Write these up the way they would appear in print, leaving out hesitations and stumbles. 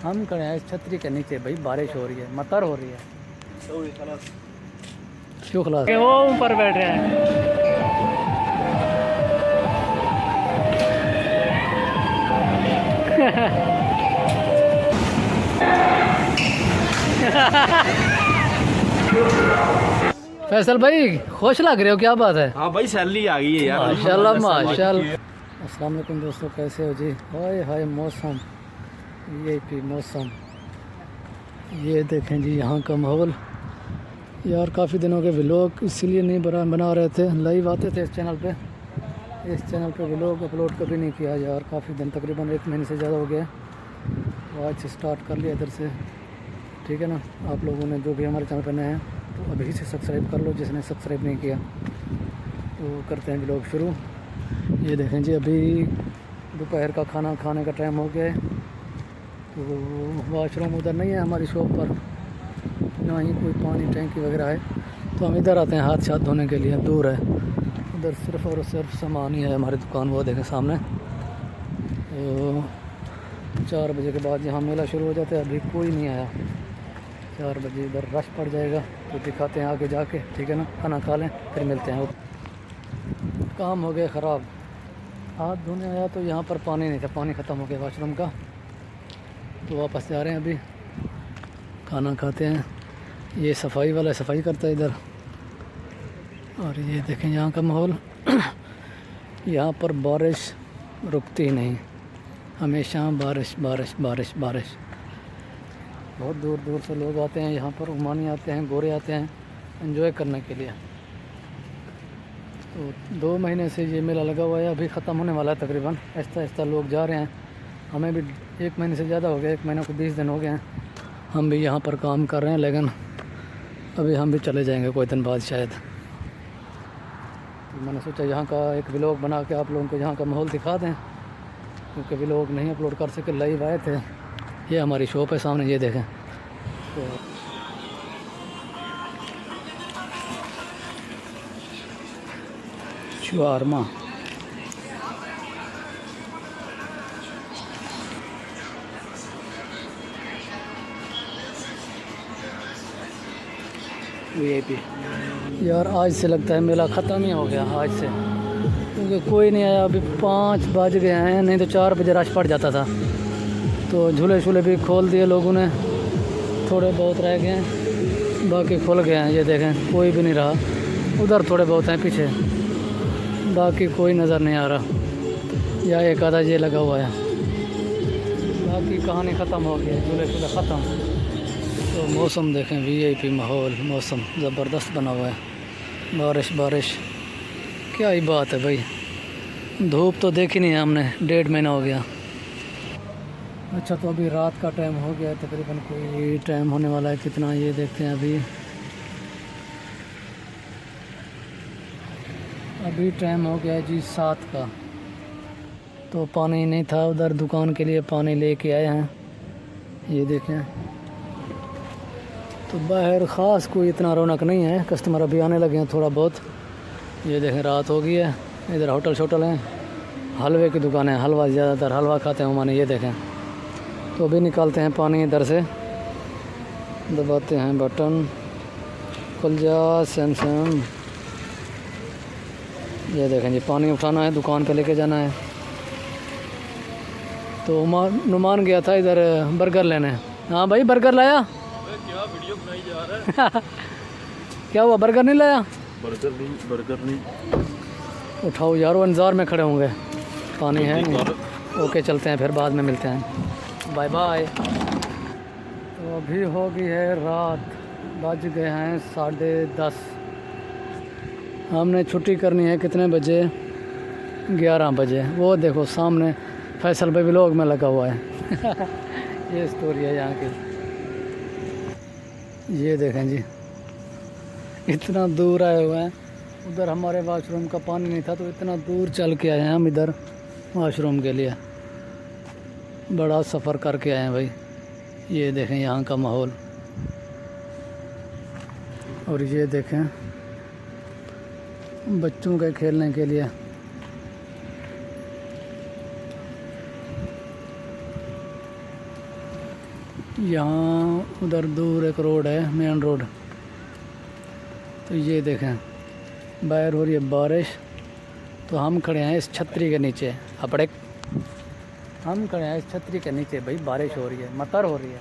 हम खड़े हैं इस छतरी के नीचे भाई, बारिश हो रही है, मतर हो रही है। क्यों खलास वो ऊपर बैठ रहे हैं। फैसल भाई खुश लग रहे हो, क्या बात है? हाँ भाई सैलरी आ गई है यार, माशाल्लाह माशाल्लाह। अस्सलाम वालेकुम दोस्तों, कैसे हो जी? हाय हाय मौसम, ये मौसम, ये देखें जी यहाँ का माहौल। यार काफ़ी दिनों के व्लॉग इसीलिए नहीं बना रहे थे, लाइव आते थे इस चैनल पे। इस चैनल पे व्लॉग अपलोड कभी नहीं किया यार, काफ़ी दिन, तकरीबन 1 महीने से ज़्यादा हो गया। तो आज से स्टार्ट कर लिया इधर से, ठीक है ना। आप लोगों ने जो भी हमारे चैनल पर नए हैं तो अभी से सब्सक्राइब कर लो, जिसने सब्सक्राइब नहीं किया। तो करते हैं व्लॉग शुरू। ये देखें जी, अभी दोपहर का खाना खाने का टाइम हो गया है। तो वाशरूम उधर नहीं है हमारी शॉप पर, ना ही कोई पानी टैंकी वगैरह है, तो हम इधर आते हैं हाथ शाथ धोने के लिए। दूर है उधर, सिर्फ़ और सिर्फ सामान ही है हमारी दुकान, वो देखें सामने। तो 4 बजे के बाद यहाँ मेला शुरू हो जाता है, अभी कोई नहीं आया। 4 बजे इधर रश पड़ जाएगा, तो दिखाते हैं आगे जाके, ठीक है ना। खाना खा लें फिर मिलते हैं। काम हो गया ख़राब, हाथ धोने आया तो यहाँ पर पानी नहीं था, पानी ख़त्म हो गया वाशरूम का। तो वापस जा रहे हैं, अभी खाना खाते हैं। ये सफाई वाला सफाई करता है इधर। और ये देखें यहाँ का माहौल। यहाँ पर बारिश रुकती ही नहीं, हमेशा बारिश बारिश बारिश बारिश। बहुत दूर दूर से लोग आते हैं यहाँ पर, ओमानी आते हैं, गोरे आते हैं एंजॉय करने के लिए। तो 2 महीने से ये मेला लगा हुआ है, अभी ख़त्म होने वाला है तकरीबन। आहिस्ता आहिस्ता लोग जा रहे हैं, हमें भी 1 महीने से ज़्यादा हो गया, 1 महीने को 20 दिन हो गए हैं। हम भी यहाँ पर काम कर रहे हैं, लेकिन अभी हम भी चले जाएंगे कोई दिन बाद शायद। तो मैंने सोचा यहाँ का एक व्लॉग बना के आप लोगों को यहाँ का माहौल दिखा दें, क्योंकि व्लॉग नहीं अपलोड कर सके, लाइव आए थे। ये हमारी शॉप है सामने, ये देखें। तो शवारमा, VIP। यार आज से लगता है मेला ख़त्म ही हो गया आज से, क्योंकि कोई नहीं आया। अभी 5 बज गए हैं, नहीं तो 4 बजे रश पड़ जाता था। तो झूले शूले भी खोल दिए लोगों ने, थोड़े बहुत रह गए हैं, बाकी खुल गए हैं। ये देखें कोई भी नहीं रहा, उधर थोड़े बहुत हैं पीछे, बाकी कोई नज़र नहीं आ रहा। या एक आधा ये लगा हुआ है, बाकी कहानी ख़त्म हो गई, झूले शूले ख़त्म। तो मौसम देखें, VIP माहौल, मौसम ज़बरदस्त बना हुआ है। बारिश बारिश, क्या ही बात है भाई। धूप तो देखी नहीं है हमने, 1.5 महीना हो गया। अच्छा, तो अभी रात का टाइम हो गया तकरीबन, कोई टाइम होने वाला है कितना, ये देखते हैं। अभी टाइम हो गया है जी 7 का। तो पानी नहीं था उधर, दुकान के लिए पानी लेके आए हैं, ये देखें। तो बाहर ख़ास कोई इतना रौनक नहीं है, कस्टमर अभी आने लगे हैं थोड़ा बहुत। ये देखें रात हो गई है, इधर होटल शोटल हैं, हलवे की दुकान है, हलवा ज़्यादातर हलवा खाते हैं माने। ये देखें, तो अभी निकालते हैं पानी इधर से, दबाते हैं बटन, खुल जा सैमसंग। ये देखें जी, पानी उठाना है, दुकान पे लेके जाना है। तो नुमान गया था इधर बर्गर लेने। हाँ भाई, बर्गर लाया? क्या वीडियो बनाई जा रहा है? क्या हुआ, बर्गर नहीं लाया? बर्गर नहीं उठाओ यार, वो इंतज़ार में खड़े होंगे, पानी है नहीं। ओके चलते हैं, फिर बाद में मिलते हैं, बाय बाय। तो अभी हो गई है रात, बज गए हैं 10:30। हमने छुट्टी करनी है कितने बजे? 11 बजे। वो देखो सामने फैसल भाई व्लॉग में लगा हुआ है। ये स्टोरी है यहाँ की। ये देखें जी, इतना दूर आए हुए हैं, उधर हमारे वाशरूम का पानी नहीं था, तो इतना दूर चल के आए हैं हम इधर वाशरूम के लिए। बड़ा सफ़र करके आए हैं भाई। ये देखें यहाँ का माहौल, और ये देखें बच्चों के खेलने के लिए। यहाँ उधर दूर एक रोड है, मेन रोड। तो ये देखें, बाहर हो रही है बारिश, तो हम खड़े हैं इस छतरी के नीचे। अपड़े हम खड़े हैं इस छतरी के नीचे भाई, बारिश हो रही है, मतर हो रही है।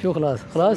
क्यों खलास खलास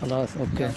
खलास ओके।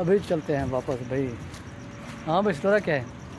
अभी चलते हैं वापस भाई। हाँ भाई स्टोरा क्या है?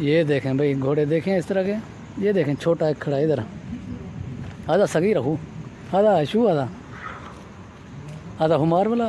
ये देखें भाई घोड़े देखें इस तरह के, ये देखें छोटा एक खड़ा है इधर। आधा सगी रखू, आधा शू, आधा हुमार वाला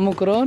मुकरोन।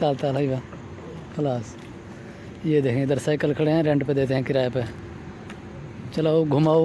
ताल ताल है बा खलास। ये देखें इधर साइकिल खड़े हैं, रेंट पे देते हैं किराए पे। चलाओ घुमाओ।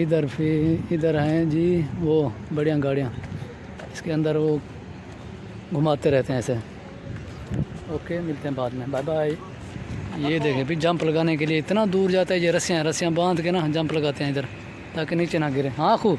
इधर फिर इधर हैं जी वो बढ़िया गाड़ियाँ, इसके अंदर वो घुमाते रहते हैं ऐसे। ओके मिलते हैं बाद में, बाय बाय। ये देखें भी जंप लगाने के लिए इतना दूर जाता है, ये रस्सियाँ बांध के ना जंप लगाते हैं इधर ताकि नीचे ना गिरे। हाँ खूब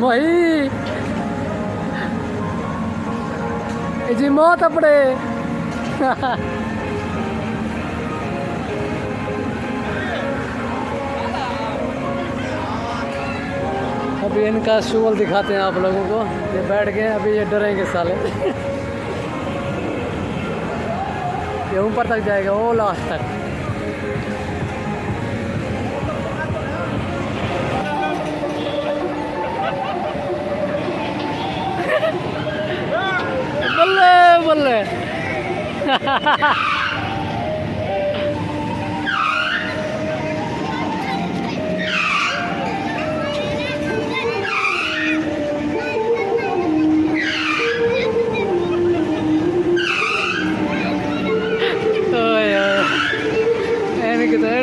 मोही जी मौत अपने अभी इनका शोल दिखाते हैं आप लोगों को। ये बैठ गए, अभी ये डरेंगे साले। ये ऊपर तक जाएगा, वो लास्ट तक। बल्ले बल्ले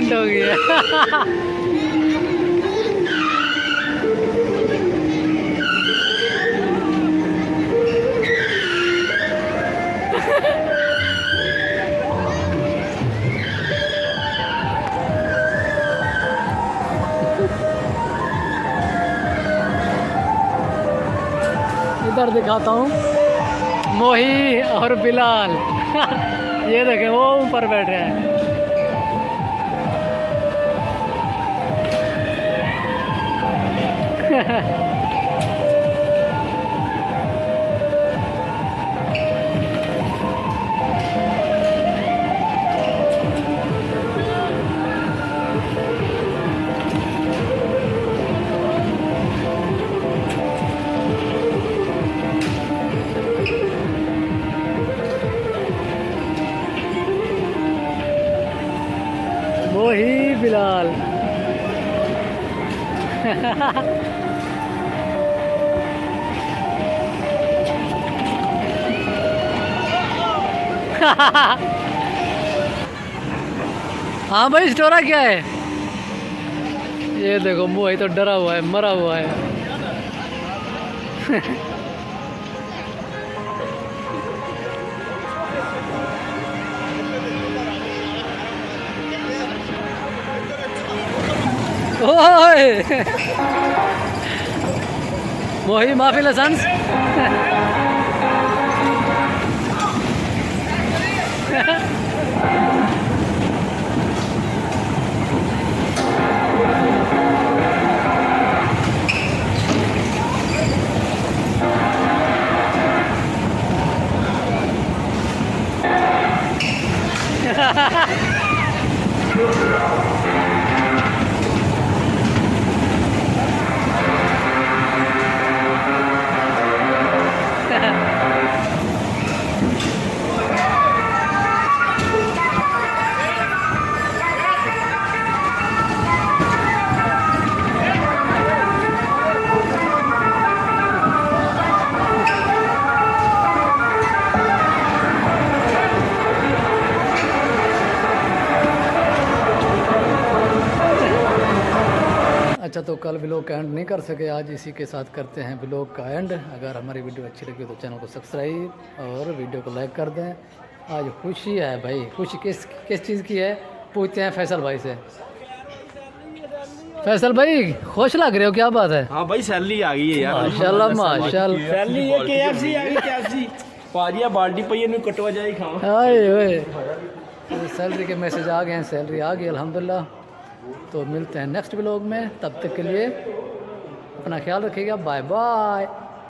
एंड हो गया। इधर दिखाता हूँ मोही और बिलाल। ये देखें वो ऊपर बैठे हैं। मोही बिलाल। हाँ भाई स्टोरा क्या है? ये देखो मोही तो डरा हुआ है, मरा हुआ है। ओए मोही माफी लाइसेंस। कल ब्लॉग का एंड नहीं कर सके, आज इसी के साथ करते हैं ब्लॉग का एंड। अगर हमारी वीडियो अच्छी लगी तो चैनल को सब्सक्राइब और वीडियो को लाइक कर दें। आज खुशी है भाई, खुशी किस चीज़ की है पूछते हैं फैसल भाई से। फैसल भाई खुश लग रहे हो, क्या बात है? हाँ भाई सैलरी आ गई है यार माशाल्लाह माशाल्लाह। सैलरी है KFC आ गई KFC पाजिया बाल्टी पई इन्हें कटवा जाए खाओ। आए ओए सैलरी के मैसेज आ गए हैं, सैलरी आ गई अल्हम्दुलिल्लाह। तो मिलते हैं नेक्स्ट ब्लॉग में, तब तक के लिए अपना ख्याल रखिएगा, बाय बाय।